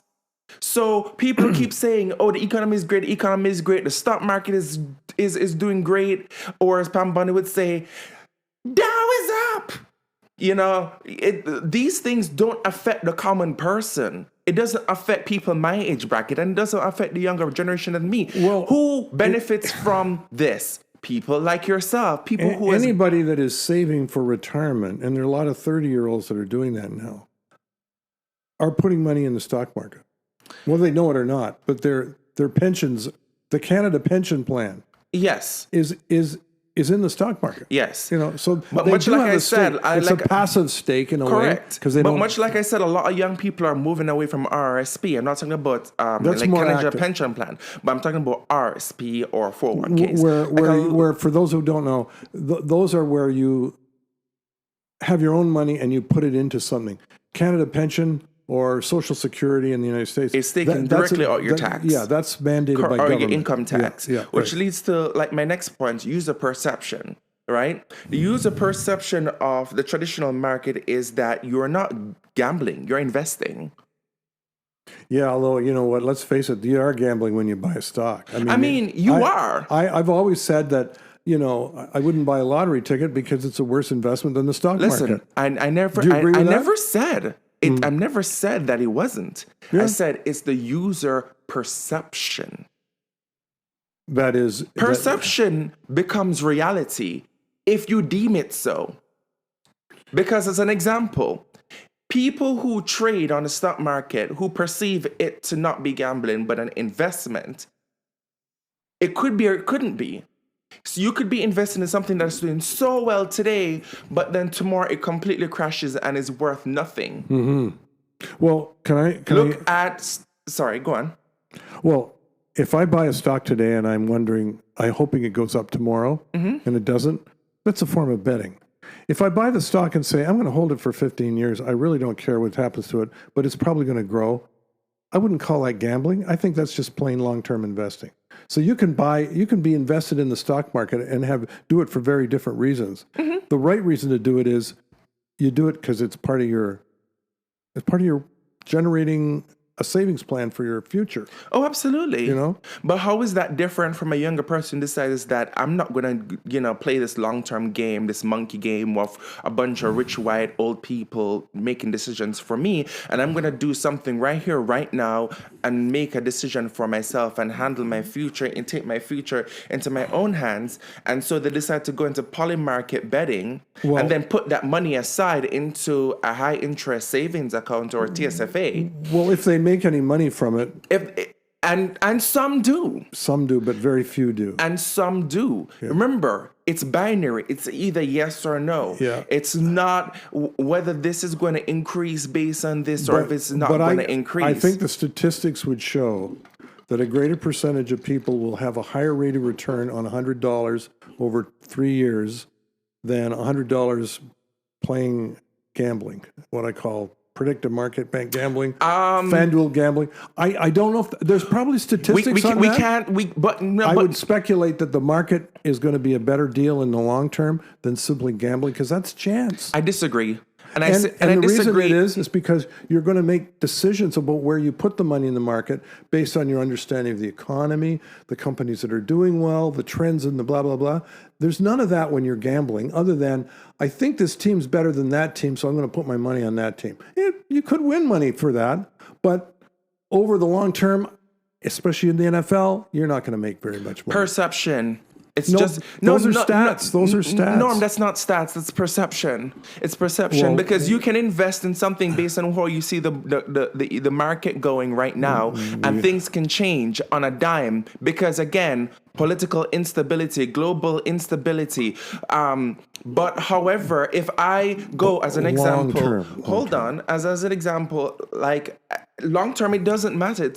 So people keep saying, "Oh, the economy is great. The economy is great. The stock market is doing great." Or as Pam Bunny would say, "Dow is up." You know, these things don't affect the common person. It doesn't affect people my age bracket, and it doesn't affect the younger generation than me. Well, who benefits from this? People like yourself. People who anybody that is saving for retirement, and there are a lot of 30-year-olds that are doing that now, are putting money in the stock market. Whether they know it or not, but their pensions, the Canada Pension Plan, yes, is in the stock market. Yes, you know. So, but much like I said, it's a passive stake in a way. Because they don't. But much like I said, a lot of young people are moving away from RRSP. I'm not talking about That's like more Canada active. Pension Plan, but I'm talking about RRSP or 401ks. Where for those who don't know, those are where you have your own money and you put it into something. Canada Pension or Social Security in the United States, it's taken directly out your tax. Yeah, that's mandated by government. Or your income tax, which right. leads to, like, my next point, user perception, right? The user perception of the traditional market is that you're not gambling, you're investing. Yeah, although, you know what, let's face it, you are gambling when you buy a stock. I mean, you are. I've always said that, you know, I wouldn't buy a lottery ticket because it's a worse investment than the stock market. Listen, I never, Do you agree with that? never said it. I never said that it wasn't. Yeah. I said it's the user perception. That is Perception becomes reality if you deem it so. Because, as an example, people who trade on the stock market who perceive it to not be gambling but an investment, it could be or it couldn't be. So you could be investing in something that's doing so well today, but then tomorrow it completely crashes and is worth nothing. Mm-hmm. Well, can I sorry, go on. Well, if I buy a stock today and I'm hoping it goes up tomorrow, and it doesn't, that's a form of betting. If I buy the stock and say, I'm going to hold it for 15 years, I really don't care what happens to it, but it's probably going to grow, I wouldn't call that gambling. I think that's just plain long-term investing. So you can be invested in the stock market and do it for very different reasons. Mm-hmm. The right reason to do it is you do it because it's part of your generating a savings plan for your future. Oh, absolutely. You know? But how is that different from a younger person who decides that I'm not going to, play this long-term game, this monkey game of a bunch of rich, white, old people making decisions for me, and I'm going to do something right here, right now, and make a decision for myself and handle my future and take my future into my own hands. And so they decide to go into poly market betting and then put that money aside into a high interest savings account or TSFA. Well, if they make any money from it, and some do. Some do, but very few do. And some do. Yeah. Remember, it's binary. It's either yes or no. Yeah. It's not whether this is going to increase based on this or if it's not going to increase. I think the statistics would show that a greater percentage of people will have a higher rate of return on $100 over 3 years than $100 playing gambling, what I call predictive market bank gambling, FanDuel gambling. I don't know if there's probably statistics on that. I would speculate that the market is going to be a better deal in the long term than simply gambling, because that's chance. I disagree. And the reason it is because you're going to make decisions about where you put the money in the market based on your understanding of the economy, the companies that are doing well, the trends and the blah, blah, blah. There's none of that when you're gambling, other than, I think this team's better than that team, so I'm going to put my money on that team. You could win money for that, but over the long term, especially in the NFL, you're not going to make very much money. Perception. Those are stats. Those are stats. Norm, that's not stats. That's perception. It's perception, because you can invest in something based on where you see the market going right now, and things can change on a dime because, again, political instability, global instability. But however, if I go as an example, as an example, like long term, it doesn't matter.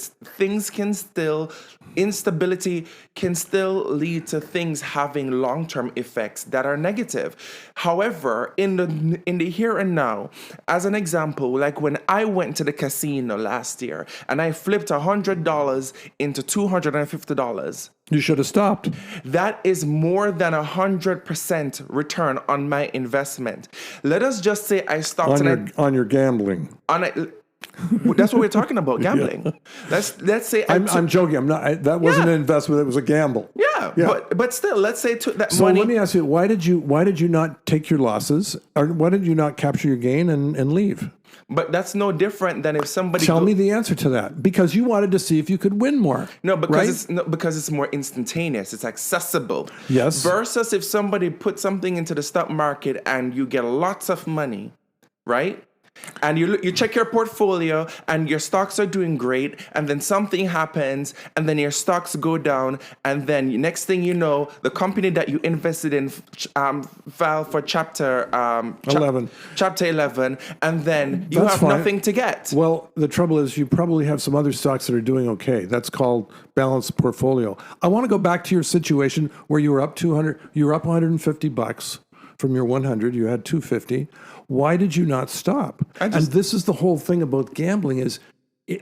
Instability can still lead to things having long term effects that are negative. However, in the here and now, as an example, like when I went to the casino last year and I flipped $100 into $250. You should have stopped. That is more than 100% return on my investment. Let us just say I stopped on your gambling. That's what we're talking about, gambling. Yeah. Let's say I'm joking. I'm not. That wasn't an investment. It was a gamble. Yeah. But still, let's say that so money. So let me ask you: Why did you not take your losses, or why did you not capture your gain and leave? But that's no different than if somebody tell me the answer to that, because you wanted to see if you could win more. No, because because it's more instantaneous. It's accessible. Yes. Versus if somebody put something into the stock market and you get lots of money, right? And you check your portfolio and your stocks are doing great, and then something happens and then your stocks go down, and then next thing you know, the company that you invested in filed for chapter 11, and then you have nothing to get. Well, the trouble is you probably have some other stocks that are doing okay. That's called balanced portfolio. I want to go back to your situation where you were up $150 from your 100. You had 250. Why did you not stop? And this is the whole thing about gambling is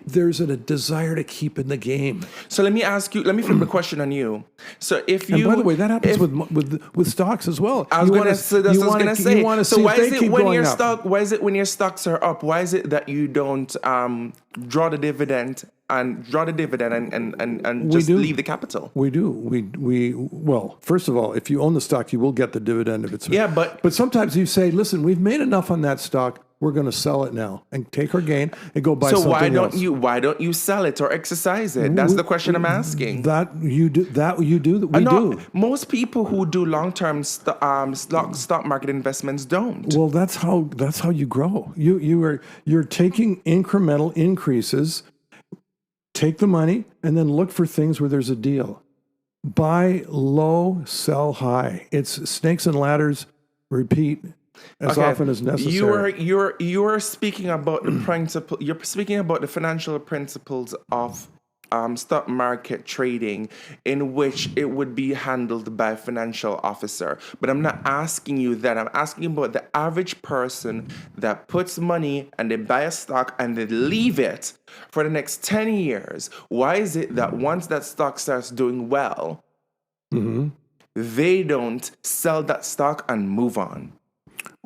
there's a desire to keep in the game. So let me flip the question on you. So if you, and by the way, that happens with stocks as well. I was going to say. So why is it when your stocks are up? Why is it that you don't draw the dividend and just leave the capital? We do. Well, first of all, if you own the stock, you will get the dividend if it's But sometimes you say, listen, we've made enough on that stock. We're going to sell it now and take our gain and go buy something else. So why don't you sell it or exercise it? That's the question I'm asking. We do. Most people who do long-term stock market investments don't. Well, that's how you grow. You're taking incremental increases. Take the money and then look for things where there's a deal. Buy low, sell high. It's snakes and ladders. Repeat as often as necessary. You are speaking about the principle. You're speaking about the financial principles of stock market trading, in which it would be handled by a financial officer. But I'm not asking you that. I'm asking about the average person that puts money and they buy a stock and they leave it for the next 10 years. Why is it that once that stock starts doing well, they don't sell that stock and move on?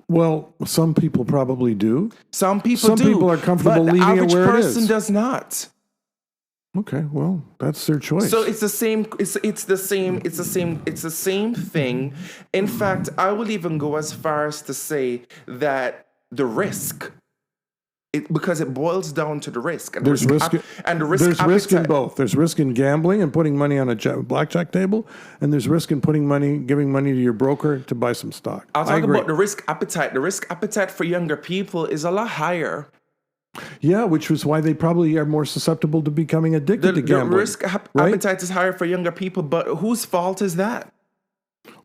Well, some people probably do. Some people are comfortable leaving it where it is. The average person does not. Okay, well, that's their choice. So it's the same. It's the same thing. In fact, I will even go as far as to say that the risk, because it boils down to the risk. And there's risk in both. There's risk in gambling and putting money on a blackjack table, and there's risk in giving money to your broker to buy some stock. I'll talk about the risk appetite. The risk appetite for younger people is a lot higher. Yeah, which was why they probably are more susceptible to becoming addicted to gambling. The risk appetite is higher for younger people, but whose fault is that?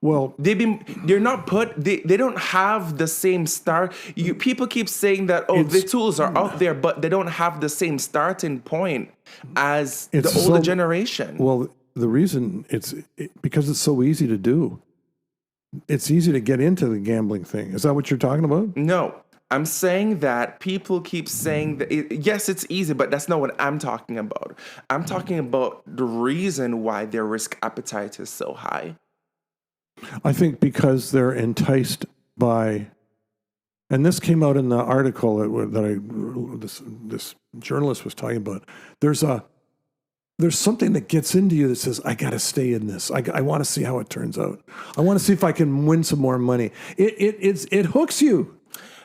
Well, they don't have the same start. People keep saying that the tools are out there, but they don't have the same starting point as the older generation. Well, the reason because it's so easy to do. It's easy to get into the gambling thing. Is that what you're talking about? No. I'm saying that people keep saying that, yes, it's easy, but that's not what I'm talking about. I'm talking about the reason why their risk appetite is so high. I think because they're enticed by, and this came out in the article this journalist was talking about. There's something that gets into you that says, I got to stay in this. I want to see how it turns out. I want to see if I can win some more money. It hooks you.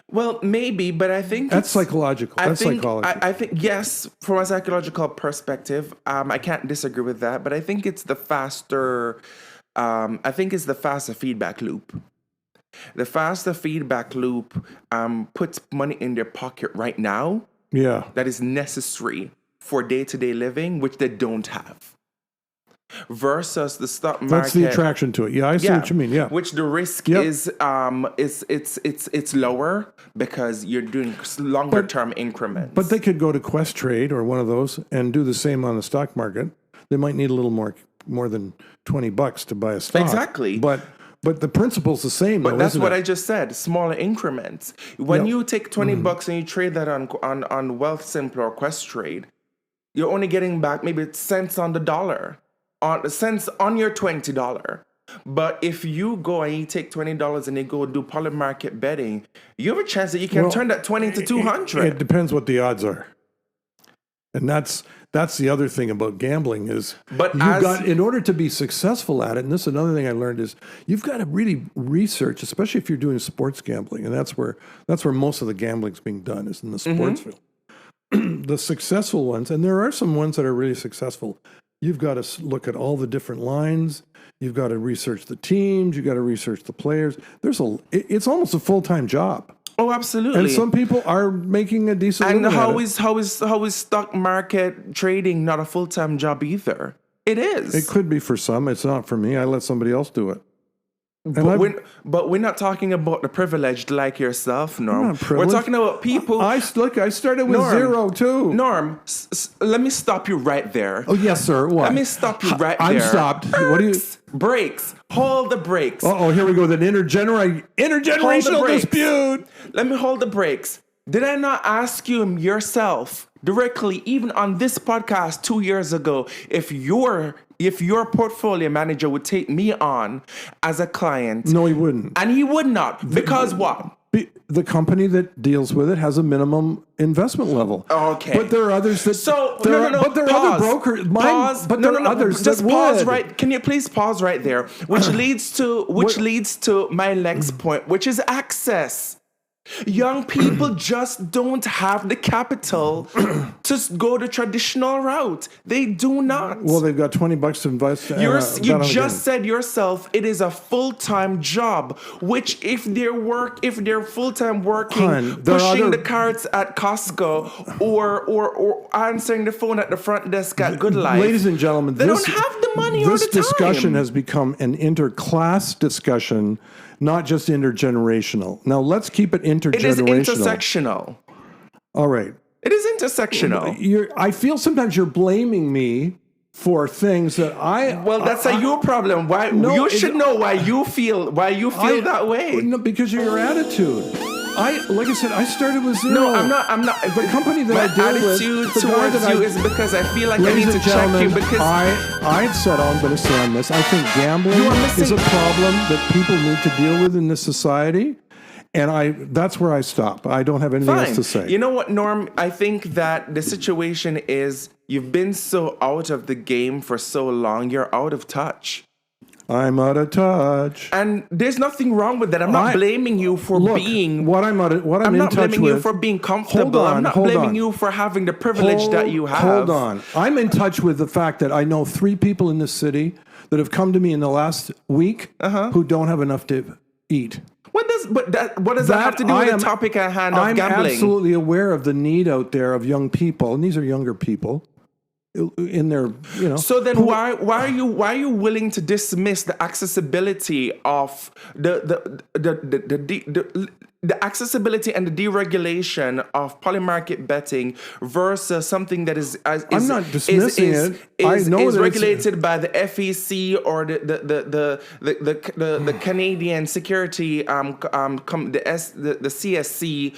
Well, maybe, but I think that's psychological. That's psychology. I think, yes, from a psychological perspective, I can't disagree with that. But I think it's the faster. I think it's the faster feedback loop. The faster feedback loop puts money in their pocket right now. Yeah, that is necessary for day-to-day living, which they don't have. Versus the stock market. That's the attraction to it. Yeah, I see what you mean. Yeah, which the risk is it's lower because you're doing longer term increments. But they could go to Quest Trade or one of those and do the same on the stock market. They might need a little more than $20 to buy a stock. Exactly. But the principle's the same. But that's what I just said. Smaller increments. When you take $20 and you trade that on Wealthsimple or Quest Trade, you're only getting back maybe cents on the dollar. Cents on your $20. But if you go and you take $20 and you go do polymarket betting, you have a chance that you can turn that 20 to 200. It depends what the odds are. And that's the other thing about gambling is in order to be successful at it, and this is another thing I learned is you've got to really research, especially if you're doing sports gambling, and that's where most of the gambling's being done is in the sports field. The successful ones, and there are some ones that are really successful. You've got to look at all the different lines. You've got to research the teams. You've got to research the players. It's almost a full-time job. Oh, absolutely. And some people are making a decent living. And how is stock market trading not a full-time job either? It is. It could be for some. It's not for me. I let somebody else do it. But we're not talking about the privileged like yourself, Norm. We're talking about people. I started with zero too. Norm, let me stop you right there. Oh yes, sir. What? Let me stop you right there. I'm stopped. What do you? Brakes. Hold the brakes. Oh, here we go. That intergenerational dispute. Let me hold the brakes. Did I not ask you yourself directly, even on this podcast 2 years ago, if your portfolio manager would take me on as a client? No, he wouldn't. And he would not. Because what? The company that deals with it has a minimum investment level. Okay. But there are others that... But there are other brokers... Just pause right... Can you please pause right there? Which leads to my next point, which is access. Young people just don't have the capital to go the traditional route. They do not. Well, they've got $20 to invest. You just said yourself it is a full-time job. Which, if they're full-time working, pushing the carts at Costco or answering the phone at the front desk at Good Life, ladies and gentlemen, they don't have the money or the time. This discussion has become an interclass discussion. Not just intergenerational. Now, let's keep it intergenerational. It is intersectional. All right. It is intersectional. I feel sometimes you're blaming me for things that Well, that's your problem. Why? You should know why you feel that way. No, because of your attitude. Like I said, I started with zero. No, I'm not. The company that I deal with, attitude towards you is because I feel like I need to check you. Because I said I'm going to say on this. I think gambling is a problem that people need to deal with in this society, and that's where I stop. I don't have anything else to say. You know what, Norm? I think that the situation is you've been so out of the game for so long, you're out of touch. I'm out of touch, and there's nothing wrong with that. I'm not blaming you for being. I'm not blaming you for being comfortable. I'm not blaming you for having the privilege that you have. Hold on, I'm in touch with the fact that I know 3 people in this city that have come to me in the last week who don't have enough to eat. What does that have to do with the topic at hand of gambling? I'm absolutely aware of the need out there of young people, and these are younger people. in their, So then, why are you willing to dismiss the accessibility of the accessibility and the deregulation of polymarket betting versus something that is I'm not dismissing it. I know is that regulated by the FEC or the Canadian Security the CSC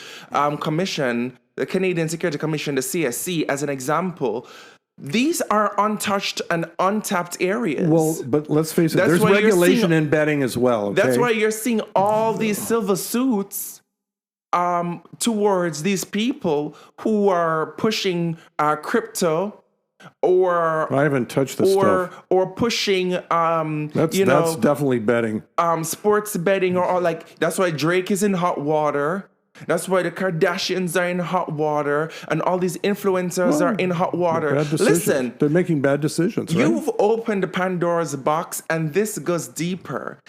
Commission, the Canadian Security Commission, the CSC, as an example. These are untouched and untapped areas. Well, but let's face it, there's regulation in betting as well. Okay? That's why you're seeing all these silver suits towards these people who are pushing crypto or I haven't touched this stuff. Or pushing That's definitely betting. Sports betting or like that's why Drake is in hot water. That's why the Kardashians are in hot water and all these influencers are in hot water. Listen, they're making bad decisions, right? You've opened the Pandora's box and this goes deeper.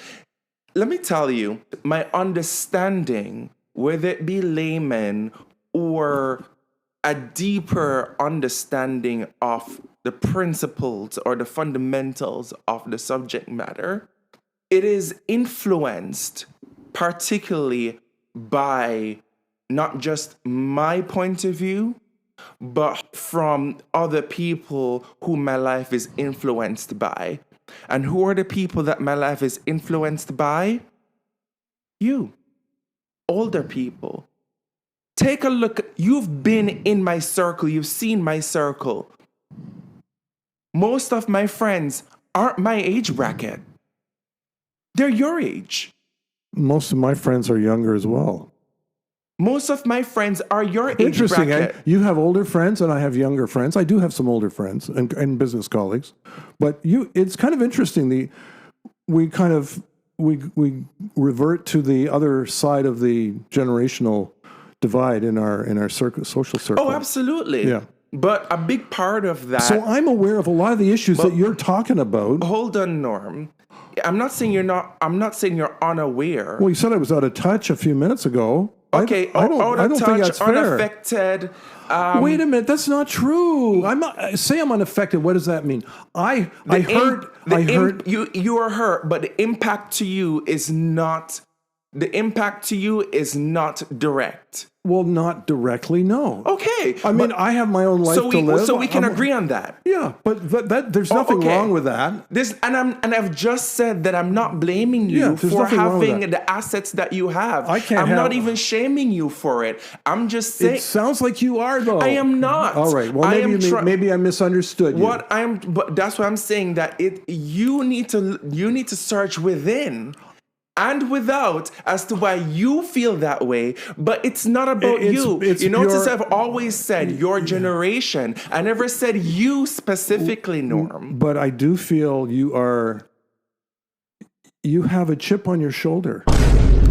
Let me tell you, my understanding, whether it be layman or a deeper understanding of the principles or the fundamentals of the subject matter, it is influenced particularly by not just my point of view, but from other people who my life is influenced by. And who are the people that my life is influenced by? You, older people. Take a look. You've been in my circle. You've seen my circle. Most of my friends aren't my age bracket. They're your age. Most of my friends are younger as well. Most of my friends are your age Interesting, bracket. You have older friends and I have younger friends. I do have some older friends and business colleagues. But it's kind of interesting. We revert to the other side of the generational divide in our social circle. Oh, absolutely. Yeah. But a big part of that. So I'm aware of a lot of the issues that you're talking about. Hold on, Norm. I'm not saying you're unaware. Well, you said I was out of touch a few minutes ago. Okay, I don't think that's fair. Unaffected. Wait a minute, that's not true. Say I'm unaffected. What does that mean? I heard. You are hurt, but the impact to you is not. The impact to you is not direct. Well, not directly, no. Okay. I mean, I have my own life to live. So we can agree on that. Yeah, but there's nothing wrong with that. I've just said that I'm not blaming you for having the assets that you have. I'm not even shaming you for it. I'm just saying. It sounds like you are, though. I am not. All right. Well, maybe I misunderstood you. But that's why I'm saying that you need to search within and without as to why you feel that way, but it's not about you. Notice I've always said your generation. I never said you specifically, Norm. But I do feel you have a chip on your shoulder.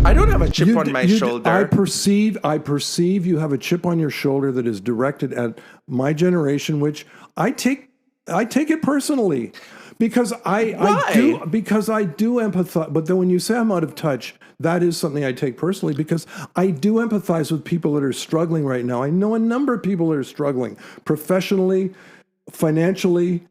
I don't have a chip on my shoulder. I perceive you have a chip on your shoulder that is directed at my generation, which I take it personally. Because I do empathize, but then when you say I'm out of touch, that is something I take personally because I do empathize with people that are struggling right now. I know a number of people that are struggling professionally, financially,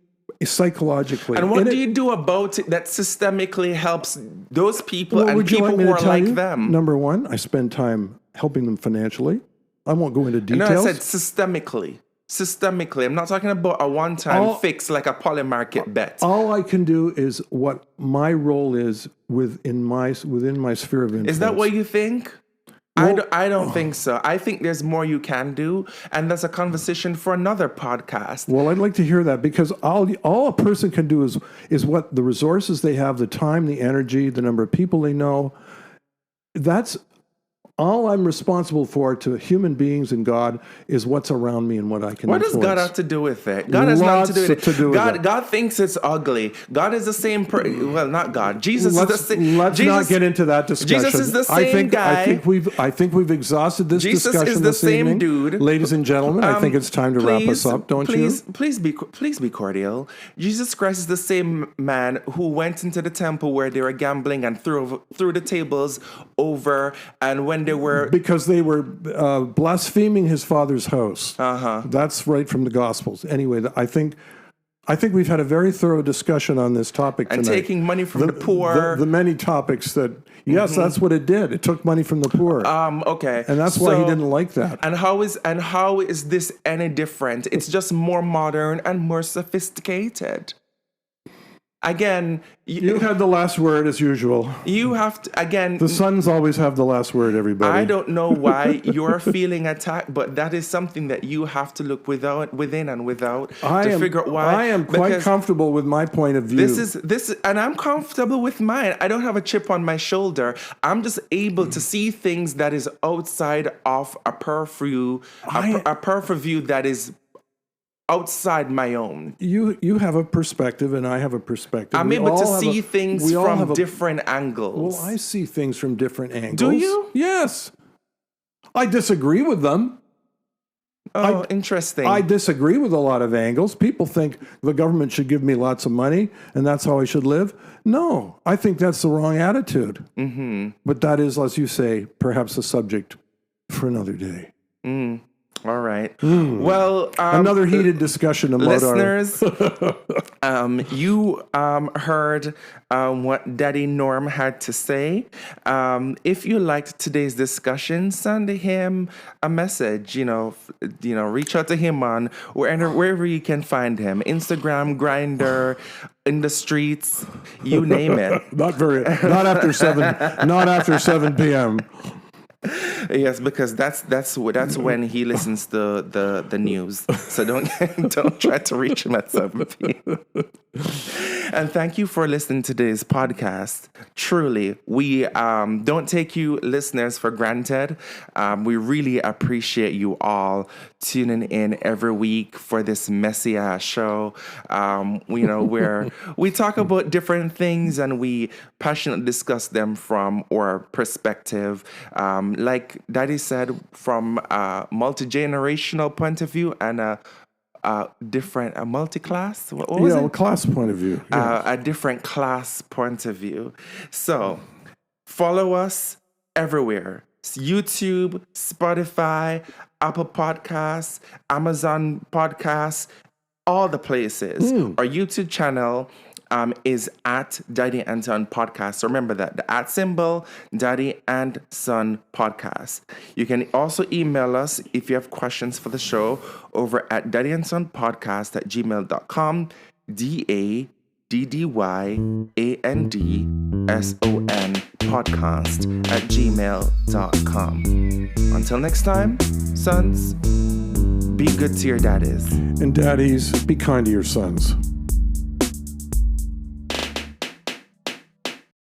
psychologically. And what do you do about it that systemically helps those people and people who are like them? Number one, I spend time helping them financially. I won't go into details. No, I said systemically. Systemically, I'm not talking about a one-time fix like a polymarket bet. All I can do is what my role is within my sphere of influence. Is that what you think? Well, I don't think so. I think there's more you can do, and that's a conversation for another podcast. Well, I'd like to hear that because all a person can do is what the resources they have, the time, the energy, the number of people they know. That's all I'm responsible for to human beings and God is what's around me and what I can influence. What does God have to do with it? God has nothing to do with it. God thinks it's ugly. God is the same well, not God. Jesus is the same. Let's not get into that discussion. Jesus is the same guy. I think we've exhausted this discussion this evening. Jesus is the same dude. Ladies and gentlemen, I think it's time to wrap us up, don't you? Please be cordial. Jesus Christ is the same man who went into the temple where they were gambling and threw the tables over, and when they were because they were blaspheming his father's house. That's right from the Gospels. Anyway, I think we've had a very thorough discussion on this topic tonight. and taking money from the poor. The many topics that, yes, that's what it did. It took money from the poor. Okay. And that's why he didn't like that. And how is this any different? It's just more modern and more sophisticated. Again, You had the last word as usual. you have to, again, The sons always have the last word, everybody. I don't know why you're feeling attacked, but that is something that you have to look within and without to figure out why. I am quite Because comfortable with my point of view. This is, and I'm comfortable with mine. I don't have a chip on my shoulder. I'm just able to see things that is outside of a purview, a purview that is outside my own. You have a perspective and I have a perspective. I'm We able to all have see a- things we all from have a- different angles. Well, I see things from different angles. Do you? Yes. I disagree with them. Interesting. I disagree with a lot of angles. People think the government should give me lots of money and that's how I should live. No, I think that's the wrong attitude. Mm-hmm. But that is, as you say, perhaps a subject for another day. All right. Well, Another heated discussion about listeners, you heard what Daddy Norm had to say. If you liked today's discussion, send him a message. Reach out to him on wherever you can find him: Instagram, Grindr, in the streets, you name it. Not after 7 p.m. Yes, because that's when he listens to the news. So don't try to reach him at 7 p.m. And thank you for listening to today's podcast. Truly, we don't take you listeners for granted. We really appreciate you all tuning in every week for this messy ass show. Where we talk about different things and we passionately discuss them from our perspective. Like Daddy said, from a multi-generational point of view and a multi-class. What was it? Class point of view. Yeah. A different class point of view. So follow us everywhere: YouTube, Spotify, Apple Podcasts, Amazon Podcasts, all the places. Our YouTube channel is at Daddy and Son Podcast. So remember that, the @ symbol, Daddy and Son Podcast. You can also email us if you have questions for the show over at daddyandsonpodcast@gmail.com, DADDYANDSON podcast@gmail.com. Until next time, sons, be good to your daddies. And daddies, be kind to your sons.